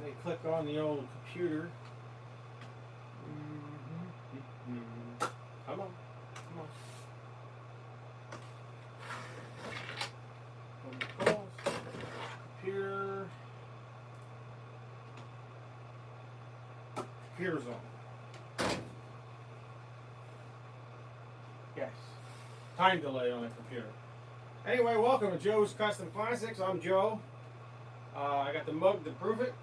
They click on the old computer. Come on, come on. Calls. Computer. Computer's on. Yes. Time delay on the computer. Anyway, welcome to Joe's Custom Classics. I'm Joe. I got the mug to prove it.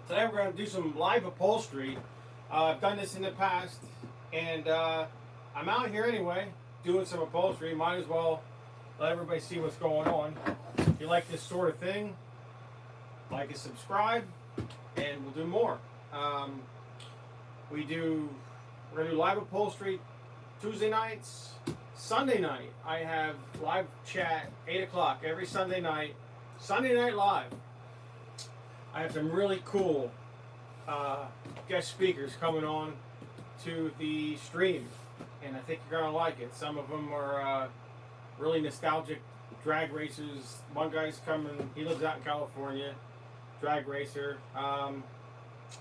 Today we're going to do some live upholstery. I've done this in the past, and I'm out here anyway doing some upholstery. Might as well let everybody see what's going on. If you like this sort of thing, like and subscribe, and we'll do more. We're going to do live upholstery Tuesday nights. Sunday night, I have live chat, 8 o'clock every Sunday night. Sunday Night Live. I have some really cool guest speakers coming on to the stream, and I think you're going to like it. Some of them are really nostalgic drag racers. One guy's coming, he lives out in California, drag racer.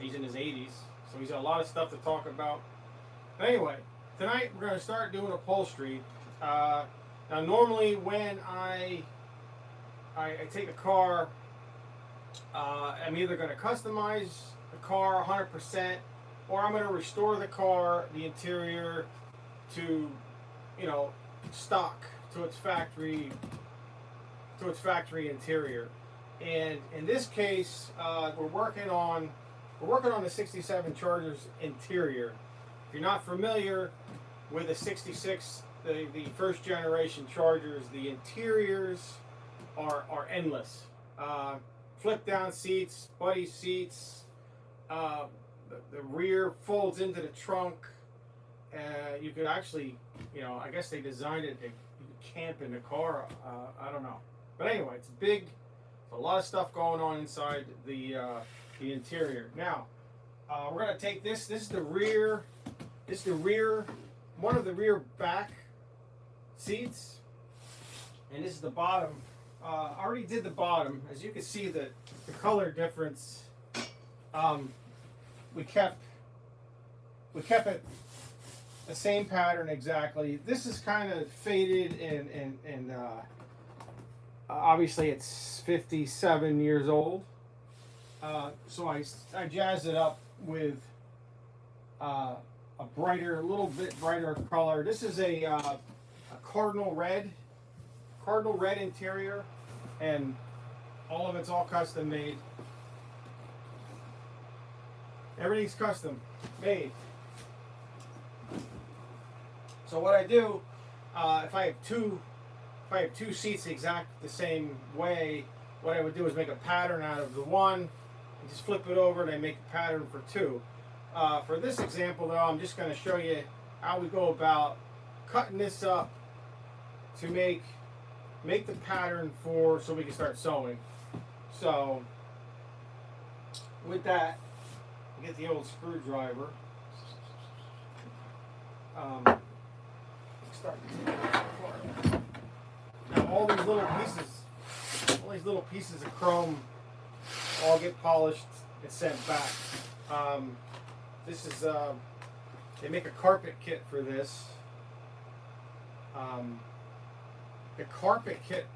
He's in his 80s, so he's got a lot of stuff to talk about. But anyway, tonight we're going to start doing upholstery. Now normally when I take a car, I'm either going to customize the car 100%, or I'm going to restore the car, the interior, to, stock, to its factory interior. And in this case, we're working on the 67 Charger's interior. If you're not familiar with the 66, the first generation Chargers, the interiors are endless. Flip down seats, buddy seats, the rear folds into the trunk. You could actually, I guess they designed it, you could camp in the car, I don't know. But anyway, it's big, there's a lot of stuff going on inside the interior. Now, we're going to take this is the rear, one of the rear back seats, and this is the bottom. I already did the bottom. As you can see, the color difference. We kept it the same pattern exactly. This is kind of faded, and obviously it's 57 years old. So I jazzed it up with a little bit brighter color. This is a cardinal red interior, and all of it's all custom made. Everything's custom made. So what I do, if I have two seats exact the same way, what I would do is make a pattern out of the one, and just flip it over, and I make a pattern for two. For this example, though, I'm just going to show you how we go about cutting this up to make the pattern so we can start sewing. So with that, we get the old screwdriver. Start to take it apart. Now all these little pieces of chrome all get polished and sent back. This is they make a carpet kit for this. The carpet kit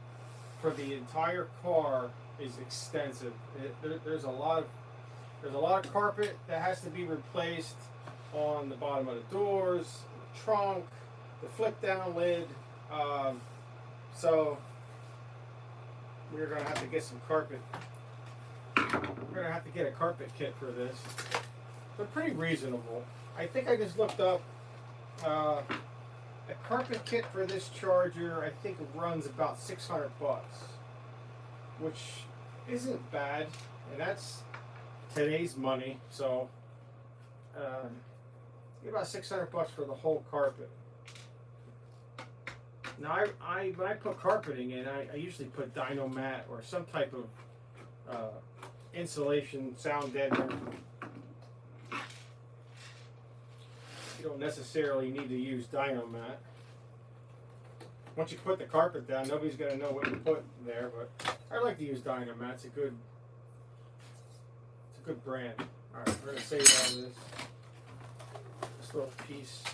for the entire car is extensive. There's a lot of carpet that has to be replaced on the bottom of the doors, the trunk, the flip down lid. So we're gonna have to get some carpet. We're gonna have to get a carpet kit for this. They're pretty reasonable. I think I just looked up. A carpet kit for this Charger, I think it runs about 600 bucks, which isn't bad, and that's today's money. So, about 600 bucks for the whole carpet. Now, when I put carpeting in, I usually put Dynomat or some type of insulation sound deadener. You don't necessarily need to use Dynomat. Once you put the carpet down, nobody's going to know what you put there, but I like to use Dynamite. It's a good brand. All right, we're gonna save all this little piece.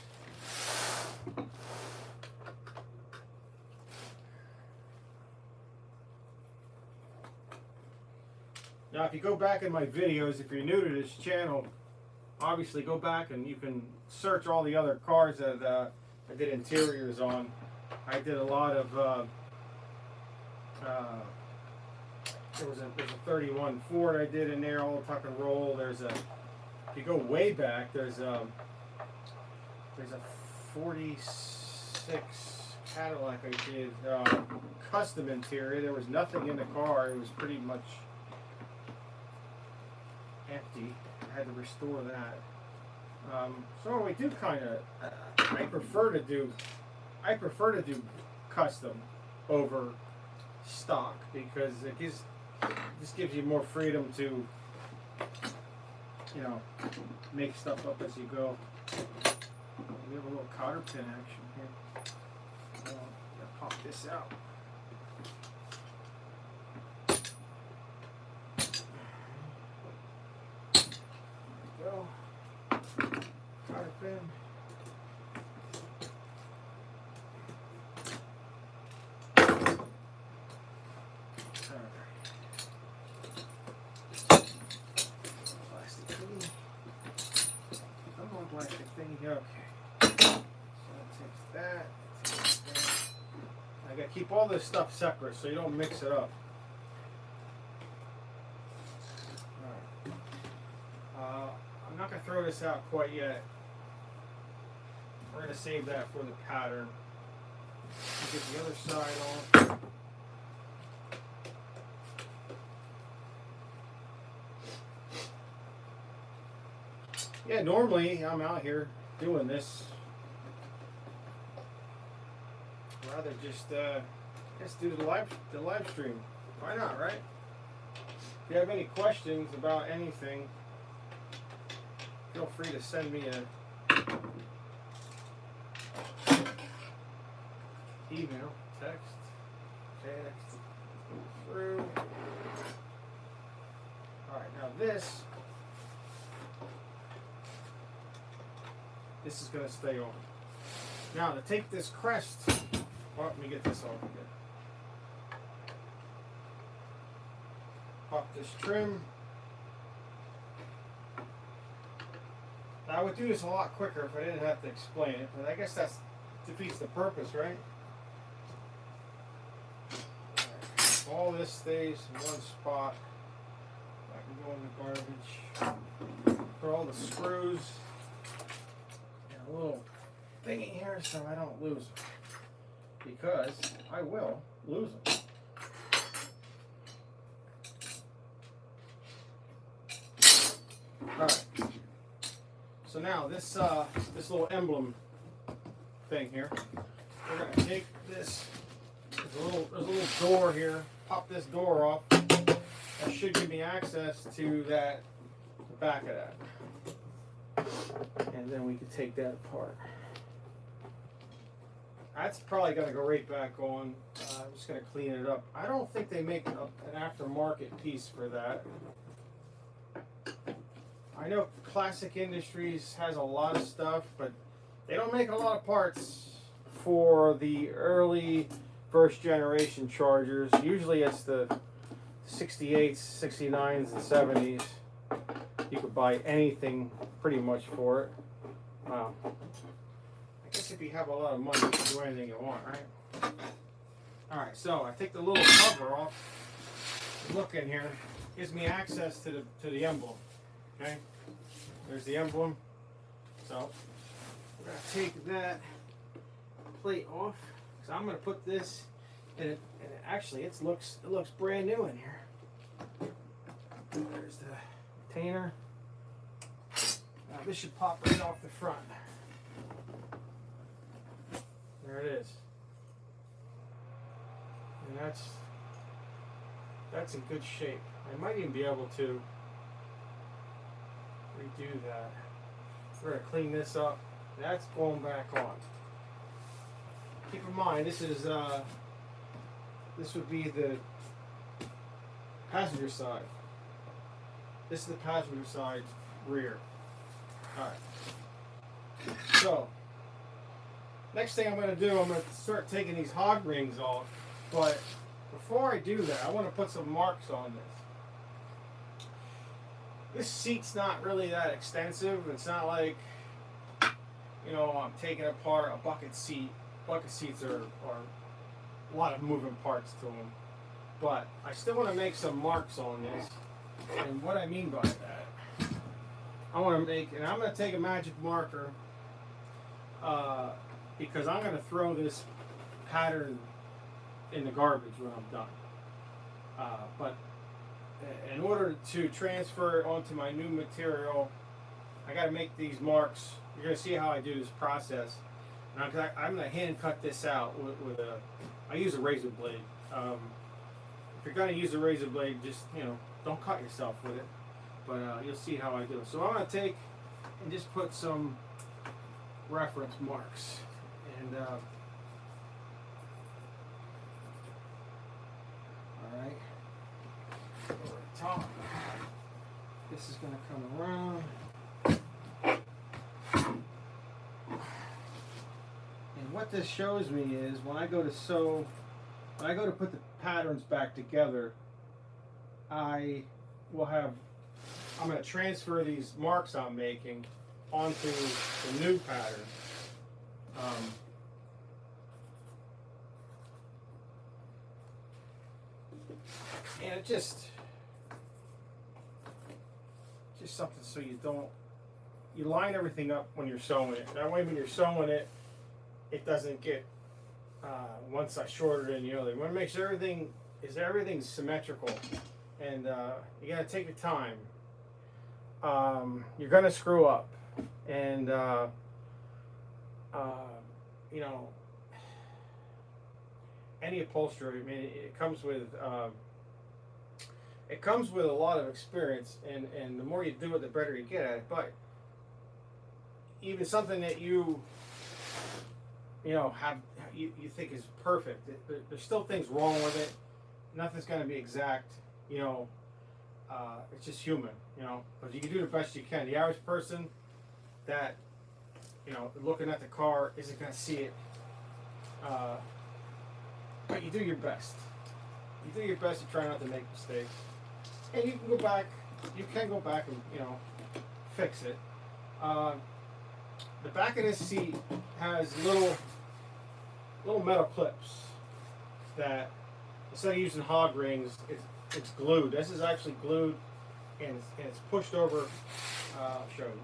Now, if you go back in my videos, if you're new to this channel, obviously go back and you can search all the other cars that I did interiors on. I did a lot of, there's a 31 Ford I did in there, all tuck and roll. There's a, if you go way back, there's a 46 Cadillac I did, custom interior. There was nothing in the car. It was pretty much empty. I had to restore that. So we do kind of. I prefer to do custom over stock because it just gives you more freedom to, you know, make stuff up as you go. We have a little cotter pin action here. I'll pop this out. Go. Cotter pin. Plastic thingy. Come on, plastic thingy. Okay. So that takes that. I gotta keep all this stuff separate so you don't mix it up. I'm not going to throw this out quite yet. We're going to save that for the pattern. Get the other side on. Yeah, normally I'm out here doing this. Rather just do the live stream. Why not, right? If you have any questions about anything, feel free to send me a email, text, through. Alright, now this is going to stay on. Now to take this crest, let me get this off again. Pop this trim. I would do this a lot quicker if I didn't have to explain it, but I guess that defeats the purpose, right? All this stays in one spot. I can go in the garbage. Put all the screws in a little thingy here so I don't lose them. Because I will lose them. Alright. So now this little emblem thing here, we're going to take this, there's a little door here, pop this door off. That should give me access to the back of that. And then we can take that apart. That's probably going to go right back on. I'm just going to clean it up. I don't think they make an aftermarket piece for that. I know Classic Industries has a lot of stuff, but they don't make a lot of parts for the early first generation Chargers. Usually it's the 68s, 69s, and 70s. You could buy anything pretty much for it. Wow. I guess if you have a lot of money, you can do anything you want, right? Alright, so I take the little cover off. Look in here. Gives me access to the emblem. Okay? There's the emblem. So we're going to take that plate off. Because I'm going to put this in it. And actually, it looks brand new in here. There's the retainer. Now this should pop right off the front. There it is. And that's in good shape. I might even be able to redo that. We're going to clean this up. That's going back on. Keep in mind, this would be the passenger side. This is the passenger side rear. Alright. So, next thing I'm going to do, I'm going to start taking these hog rings off. But before I do that, I want to put some marks on this. This seat's not really that extensive. It's not like, you know, I'm taking apart a bucket seat. Bucket seats are a lot of moving parts to them. But I still want to make some marks on this. And what I mean by that, I want to make, and I'm going to take a magic marker because I'm going to throw this pattern in the garbage when I'm done. But in order to transfer it onto my new material, I got to make these marks. You're going to see how I do this process. And I'm going to hand cut this out with a, I use a razor blade. If you're going to use a razor blade, just, you know, don't cut yourself with it. But you'll see how I do it. So I'm going to take and just put some reference marks. And alright, over the top. This is going to come around. And what this shows me is when I go to sew, when I go to put the patterns back together, I will have, I'm going to transfer these marks I'm making onto the new pattern. And it just something so you don't, you line everything up when you're sewing it. That way when you're sewing it, it doesn't get one side shorter than the other. You want to make sure everything's symmetrical, and you got to take your time. You're gonna screw up, and you know, any upholstery, I mean, it comes with a lot of experience, and the more you do it, the better you get at it. But even something that you know you think is perfect, there's still things wrong with it. Nothing's going to be exact, you know. It's just human, you know, but you can do the best you can. The average person that, you know, looking at the car isn't going to see it, but you do your best. You do your best to try not to make mistakes, and you can go back. You can go back and, you know, fix it. The back of this seat has little metal clips that, instead of using hog rings, it's glued. This is actually glued, and it's pushed over. I'll show you.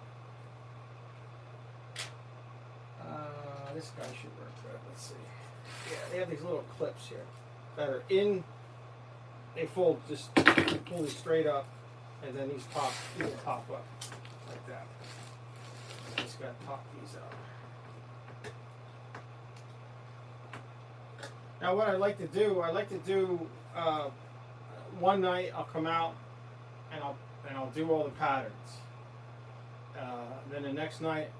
This guy should work good. Let's see. Yeah, they have these little clips here that are in. They fold, just pull these straight up, and then these pop up like that. Just gotta pop these out. Now, what I like to do, one night I'll come out and I'll do all the patterns. Then the next night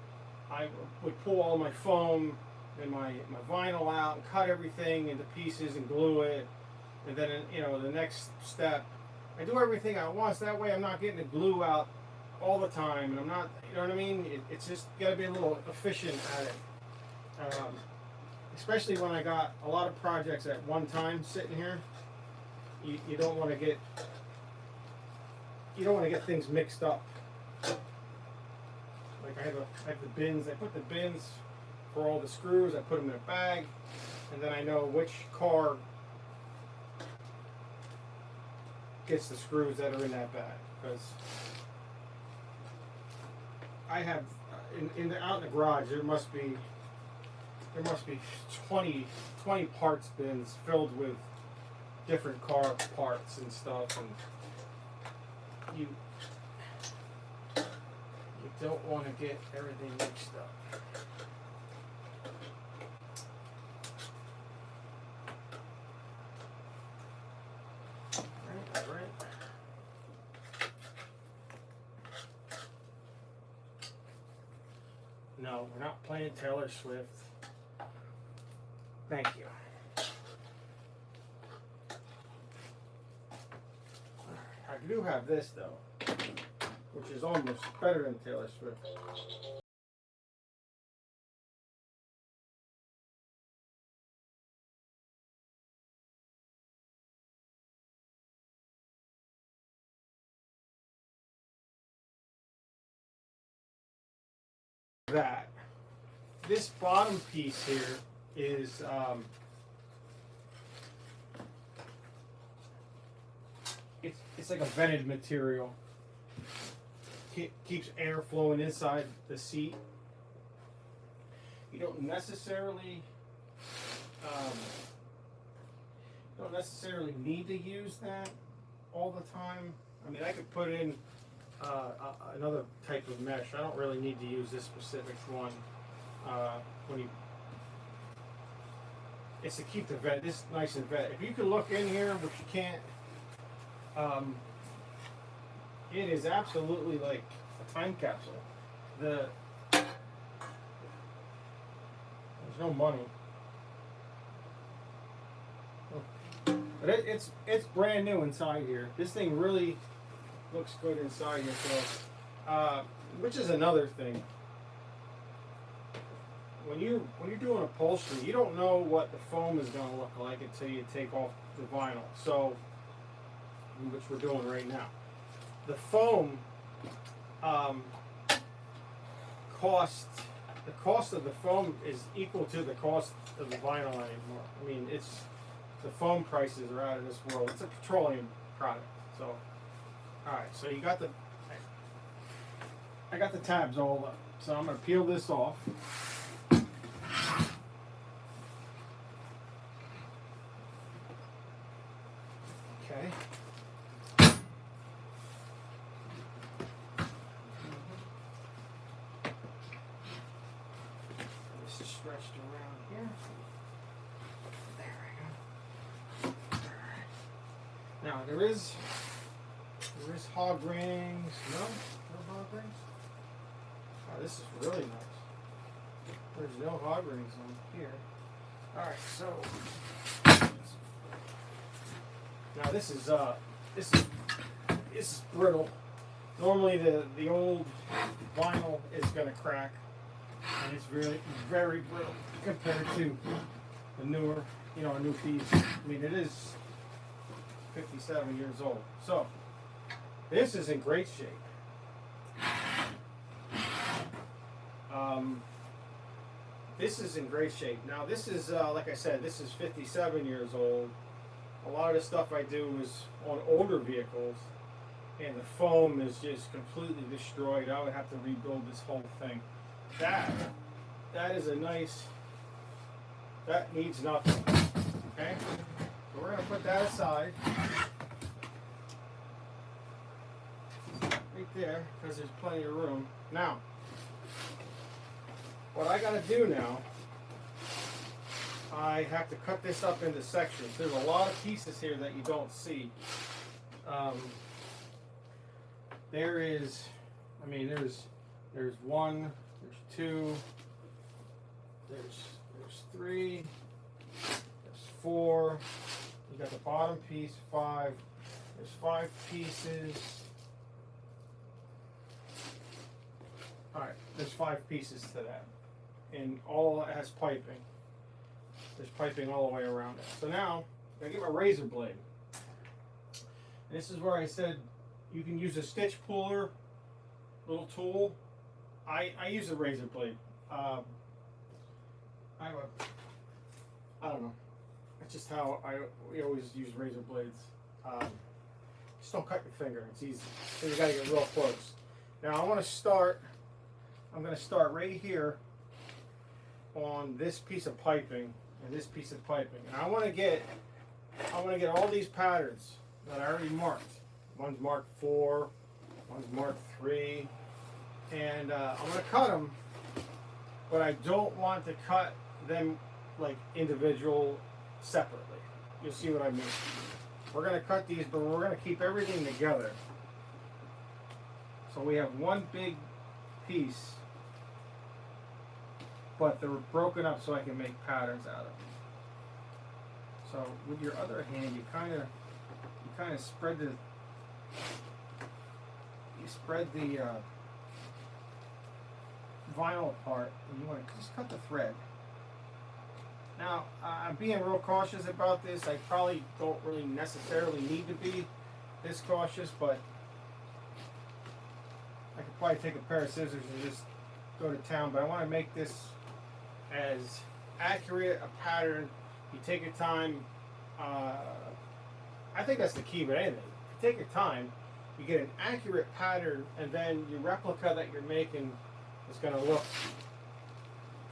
I would pull all my foam and my vinyl out and cut everything into pieces and glue it. And then, you know, the next step, I do everything at once. That way I'm not getting the glue out all the time, and I'm not, you know what I mean? It's just got to be a little efficient at it. Especially when I got a lot of projects at one time sitting here. You don't want to get things mixed up. Like I have the bins. I put the bins for all the screws. I put them in a bag, and then I know which car gets the screws that are in that bag, because I have out in the garage there must be 20 parts bins filled with different car parts and stuff, and you don't want to get everything mixed up. All right. No, we're not playing Taylor Swift. Thank you. I do have this though, which is almost better than Taylor Swift. That this bottom piece here is it's like a vented material. Keeps air flowing inside the seat. You don't necessarily need to use that all the time. I mean, I could put in another type of mesh. I don't really need to use this specific one. It's to keep the vent this nice and vent. If you can look in here, which you can't, it is absolutely like a time capsule. There's no money, but it's brand new inside here. This thing really looks good inside here, so which is another thing. When you're doing upholstery, you don't know what the foam is going to look like until you take off the vinyl. So, which we're doing right now. The foam the cost of the foam is equal to the cost of the vinyl anymore. I mean, the foam prices are out of this world. It's a petroleum product. So, all right. So I got the tabs all up. So I'm going to peel this off. Okay. This is stretched around here. There we go. All right. Now there is hog rings. No hog rings. Oh, this is really nice. There's no hog rings on here. All right, so now this is brittle. Normally the old vinyl is going to crack, and it's really very brittle compared to the newer, a new piece. I mean, it is 57 years old. So this is in great shape. This is in great shape. Now this is, like I said, this is 57 years old. A lot of the stuff I do is on older vehicles, and the foam is just completely destroyed. I would have to rebuild this whole thing. That is a nice, that needs nothing. Okay? So we're going to put that aside. Right there, because there's plenty of room. Now, what I got to do now, I have to cut this up into sections. There's a lot of pieces here that you don't see. There's one, there's two, there's three, there's four. You got the bottom piece, five. There's 5 pieces. All right, there's 5 pieces to that, and all has piping. There's piping all the way around it. So now, I'm going to get my razor blade. And this is where I said you can use a stitch puller, little tool. I use a razor blade. I don't know. That's just how we always use razor blades. Just don't cut your finger. It's easy. So you got to get real close. Now I'm going to start right here on this piece of piping. And this piece of piping, and I want to get all these patterns that I already marked. One's marked 4, one's marked 3, and I'm going to cut them, but I don't want to cut them like individual separately. You'll see what I mean. We're going to cut these, but we're going to keep everything together. So we have one big piece, but they're broken up so I can make patterns out of them. So with your other hand, you kind of spread the you spread the vinyl apart, and you want to just cut the thread. Now, I'm being real cautious about this. I probably don't really necessarily need to be this cautious, but I could probably take a pair of scissors and just go to town. But I want to make this as accurate a pattern. You take your time. I think that's the key with anything. You take your time, you get an accurate pattern, and then your replica that you're making is going to look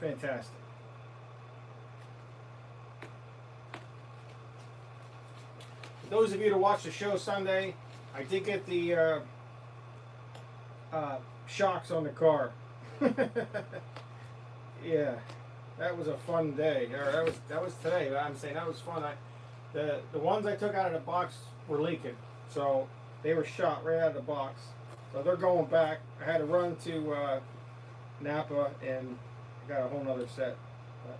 fantastic. For those of you that watch the show Sunday, I did get the shocks on the car. Yeah, that was a fun day. Or that was today. But I'm saying that was fun. The ones I took out of the box were leaking, so they were shot right out of the box. So they're going back. I had to run to Napa and got a whole nother set. But,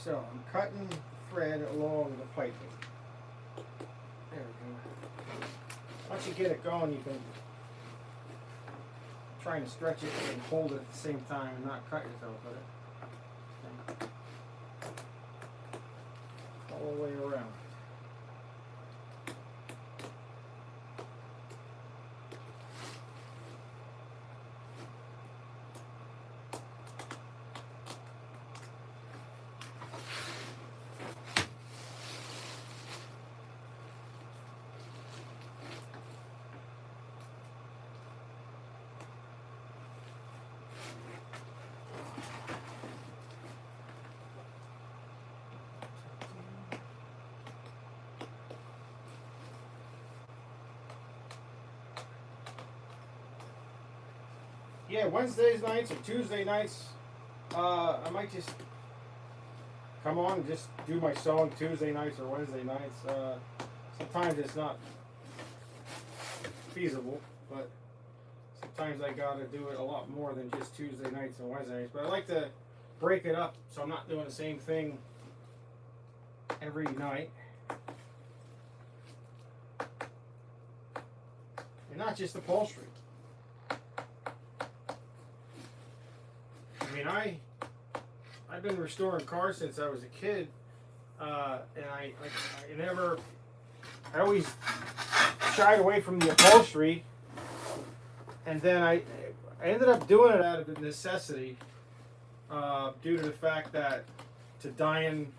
so I'm cutting thread along the piping. There we go. Once you get it going, you can try and stretch it and hold it at the same time and not cut yourself with it. All the way around. Yeah, Wednesday nights or Tuesday nights, I might just come on and just do my sewing Tuesday nights or Wednesday nights. Sometimes it's not feasible, but sometimes I gotta do it a lot more than just Tuesday nights and Wednesday nights. But I like to break it up so I'm not doing the same thing every night. And not just upholstery. I mean, I've been restoring cars since I was a kid, and I always shied away from the upholstery, and then I ended up doing it out of necessity, due to the fact that it's a dying,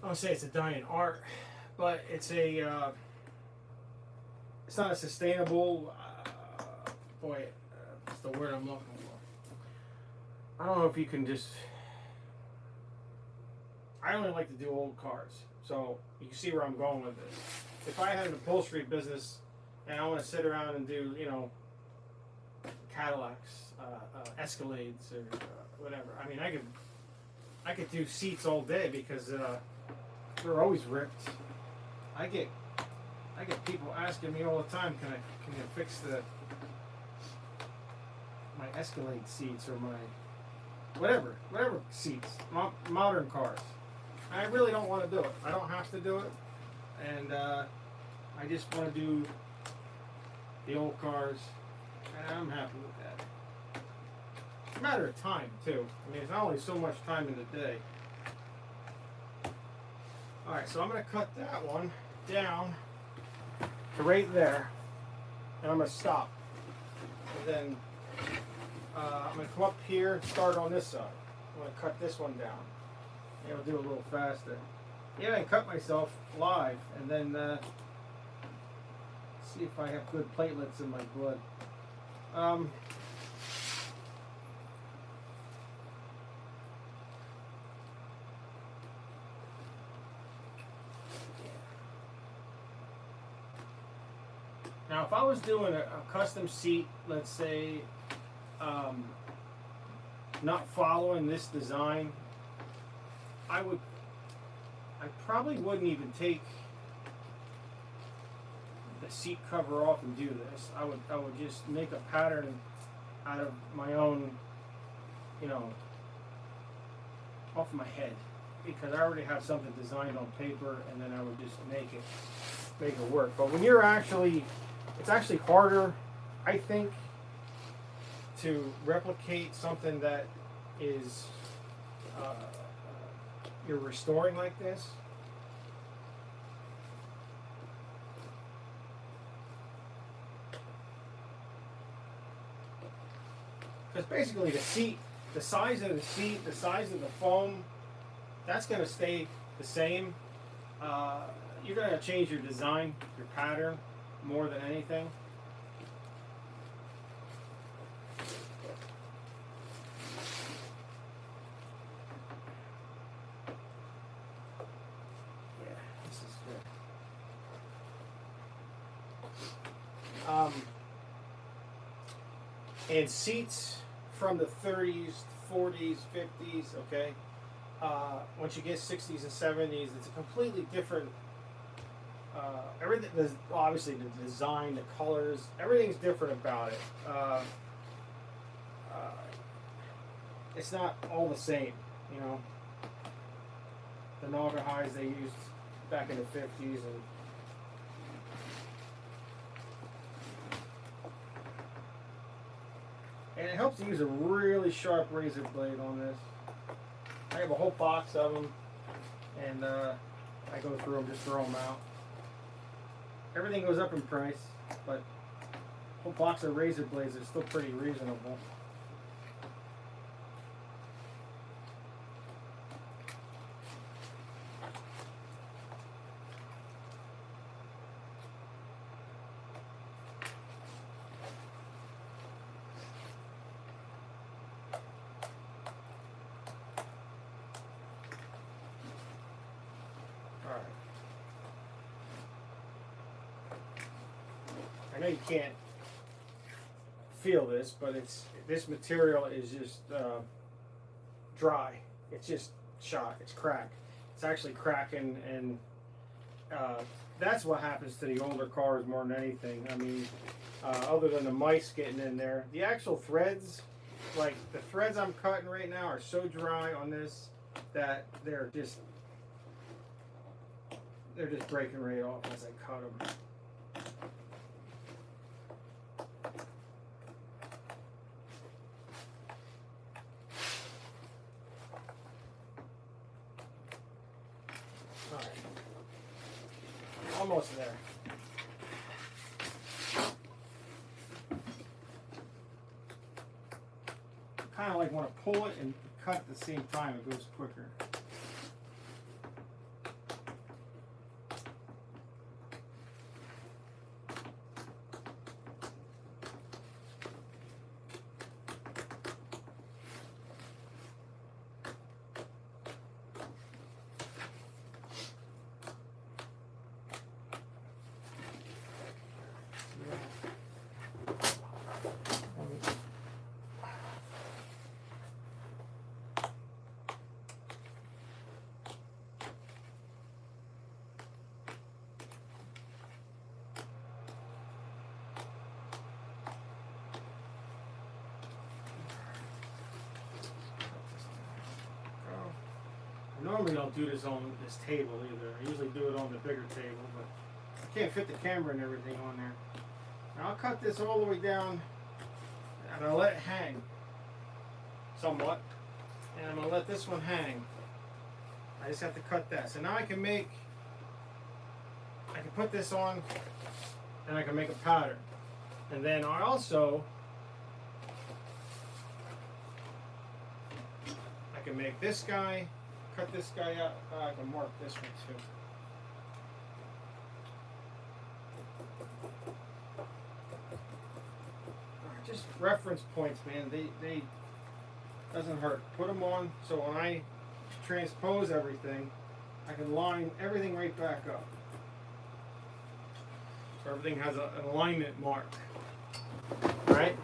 I don't say it's a dying art, but it's not a sustainable, what's the word I'm looking for? I don't know if you can just, I only like to do old cars, so you can see where I'm going with this. If I had an upholstery business and I want to sit around and do, Cadillacs, Escalades, or whatever, I mean, I could do seats all day because they're always ripped. I get people asking me all the time, can you fix my Escalade seats or my whatever seats, modern cars. I really don't want to do it. I don't have to do it, and I just want to do the old cars, and I'm happy with that. It's a matter of time too. I mean, it's only so much time in the day. All right, so I'm going to cut that one down to right there, and I'm going to stop, and then I'm going to come up here and start on this side. I'm going to cut this one down. Maybe I'll do it a little faster. Yeah, I cut myself live, and then see if I have good platelets in my blood. Now, if I was doing a custom seat, let's say, not following this design, I I probably wouldn't even take the seat cover off and do this. I would just make a pattern out of my own, you know, off my head, because I already have something designed on paper, and then I would just make it work. But when you're it's actually harder, I think, to replicate something that is you're restoring like this. Because basically the seat, the size of the seat, the size of the foam, that's going to stay the same. You're going to change your design, your pattern, more than anything. Yeah, this is good. And seats from the 30s, 40s, 50s, okay? Once you get 60s and 70s, it's a completely different, everything, obviously the design, the colors, everything's different about it. It's not all the same, you know? The Naga highs they used back in the 50s, and it helps to use a really sharp razor blade on this. I have a whole box of them, and I go through them, just throw them out. Everything goes up in price, but a whole box of razor blades is still pretty reasonable. I know you can't feel this, but this material is just dry. It's just shot. It's cracked. It's actually cracking, and that's what happens to the older cars more than anything. I mean, other than the mice getting in there, the actual threads, like the threads I'm cutting right now, are so dry on this that they're just breaking right off as I cut them. All right, almost there. Kind of like want to pull it and cut at the same time, it goes quicker. Normally I don't do this on this table either. I usually do it on the bigger table, but I can't fit the camera and everything on there. Now I'll cut this all the way down, and I'll let it hang somewhat. And I'm going to let this one hang. I just have to cut that. So now I can put this on, and I can make a pattern. And then I can make this guy, cut this guy out. I can mark this one too. Just reference points, man. They doesn't hurt. Put them on so when I transpose everything, I can line everything right back up. So everything has an alignment mark, right?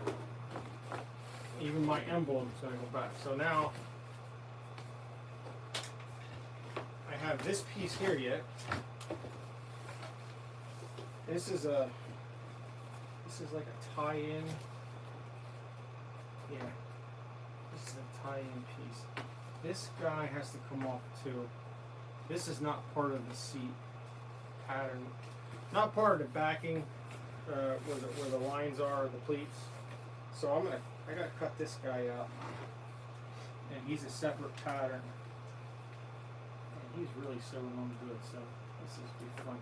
Even my emblem is going to go back. So now I have this piece here yet. This is like a tie-in. Yeah, this is a tie-in piece. This guy has to come off too. This is not part of the seat pattern, not part of the backing where the lines are, the pleats. So I gotta cut this guy out, and he's a separate pattern. And he's really sewing on good, so this is be fun.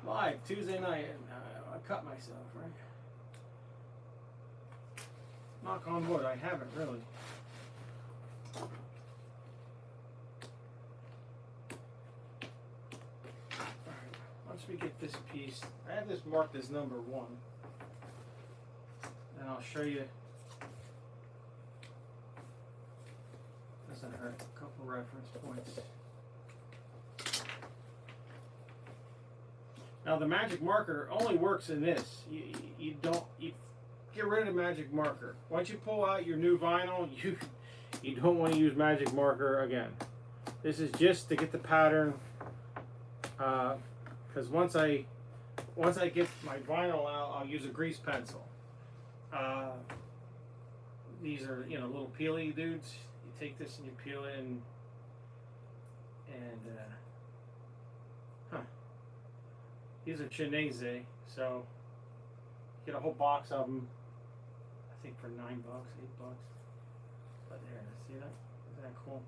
Live Tuesday night, I cut myself, right? Knock on wood, I haven't really. Alright, once we get this piece, I have this marked as number 1. And I'll show you. Doesn't hurt, a couple reference points. Now the magic marker only works in this. You get rid of the magic marker. Once you pull out your new vinyl, you don't want to use magic marker again. This is just to get the pattern. Because once I get my vinyl out, I'll use a grease pencil. These are little peely dudes. You take this and you peel it and these are Chinese, so get a whole box of them. I think for $9, $8. But there, see that? Isn't that cool?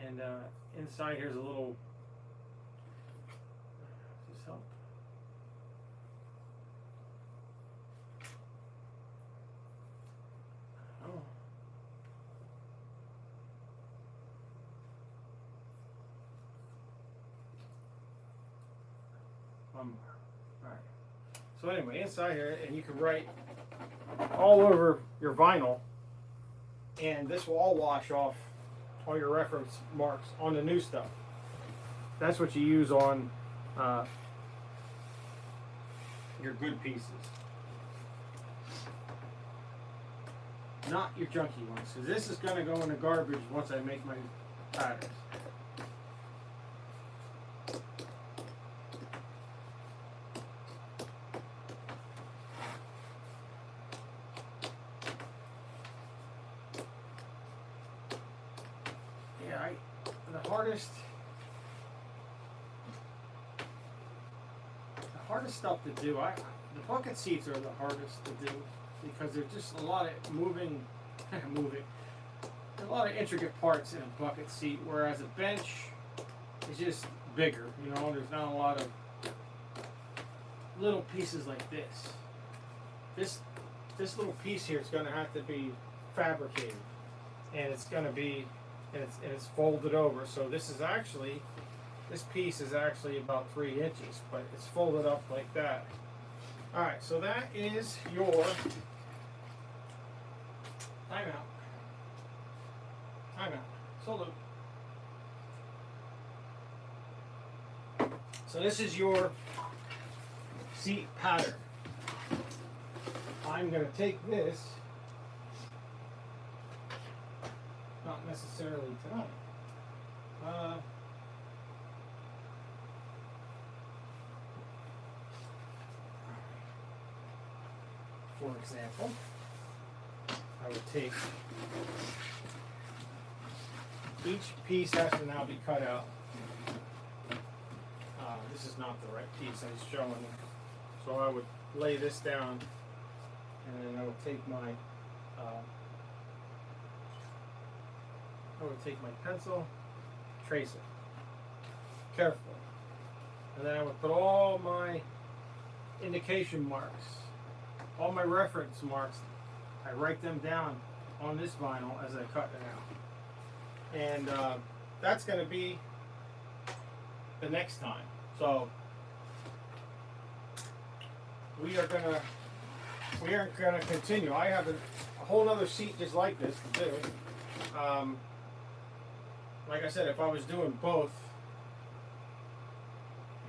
And inside here's a little. Does this help? Oh. Alright. So anyway, inside here, and you can write all over your vinyl, and this will all wash off all your reference marks on the new stuff. That's what you use on your good pieces, not your junky ones. So this is going to go in the garbage once I make my patterns. The hardest stuff to do, the bucket seats are the hardest to do because there's just a lot of moving, a lot of intricate parts in a bucket seat, whereas a bench is just bigger. There's not a lot of little pieces like this. This little piece here is going to have to be fabricated, and it's going to be. And it's folded over, so this piece is actually about 3 inches, but it's folded up like that. All right, so that is your timeout. Salute. So this is your seat pattern. I'm going to take this. Not necessarily tonight. For example, I would take each piece has to now be cut out. This is not the right piece I was showing you. So I would lay this down, and then I would take my pencil, trace it carefully, and then I would put all my indication marks, all my reference marks. I write them down on this vinyl as I cut it out, and that's going to be the next time. So we are going to continue. I have a whole other seat just like this to do. Like I said, if I was doing both,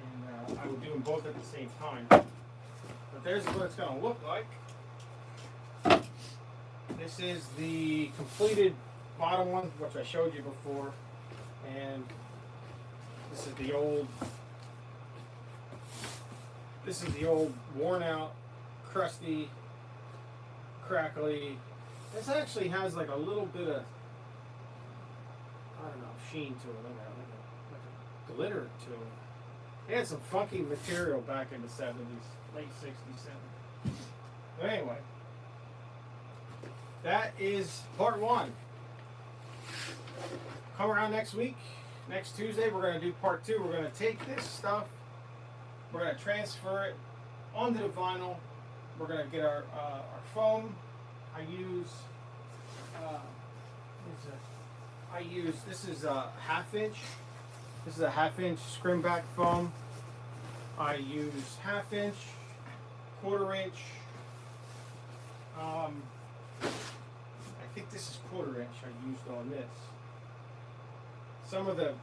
and I would do them both at the same time. But there's what it's going to look like. This is the completed bottom one, which I showed you before. And this is the old worn out, crusty, crackly. This actually has like a little bit of, I don't know, sheen to it, like a glitter to it. It had some funky material back in the 70s, late 60s, 70s. But anyway, that is part one. Come around next week, next Tuesday, we're going to do part two. We're going to take this stuff, we're going to transfer it onto the vinyl. We're going to get our foam. This is a half-inch. This is a half-inch scrimback foam. I use half-inch, quarter-inch. I think this is quarter-inch I used on this. Some of the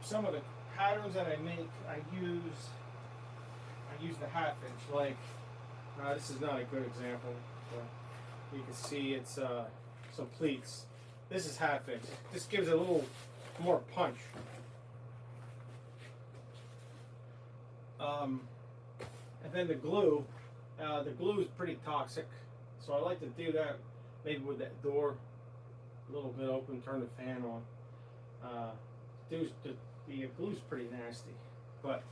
patterns that I make, I use the half-inch. Like this is not a good example, but you can see it's some pleats. This is half-inch. This gives a little more punch. And then the glue is pretty toxic, so I like to do that maybe with that door a little bit open, turn the fan on. The glue's pretty nasty, but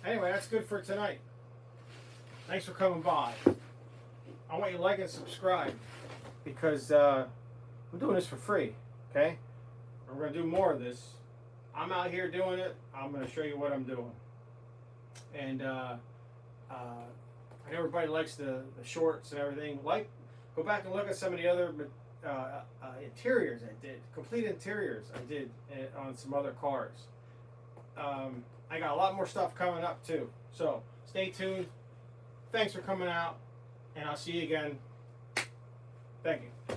anyway, that's good for tonight. Thanks for coming by. I want you to like and subscribe because I'm doing this for free, okay? We're going to do more of this. I'm out here doing it. I'm going to show you what I'm doing. And I know everybody likes the shorts and everything. Go back and look at some of the other interiors I did. Complete interiors I did on some other cars. I got a lot more stuff coming up too. So stay tuned. Thanks for coming out, and I'll see you again. Thank you.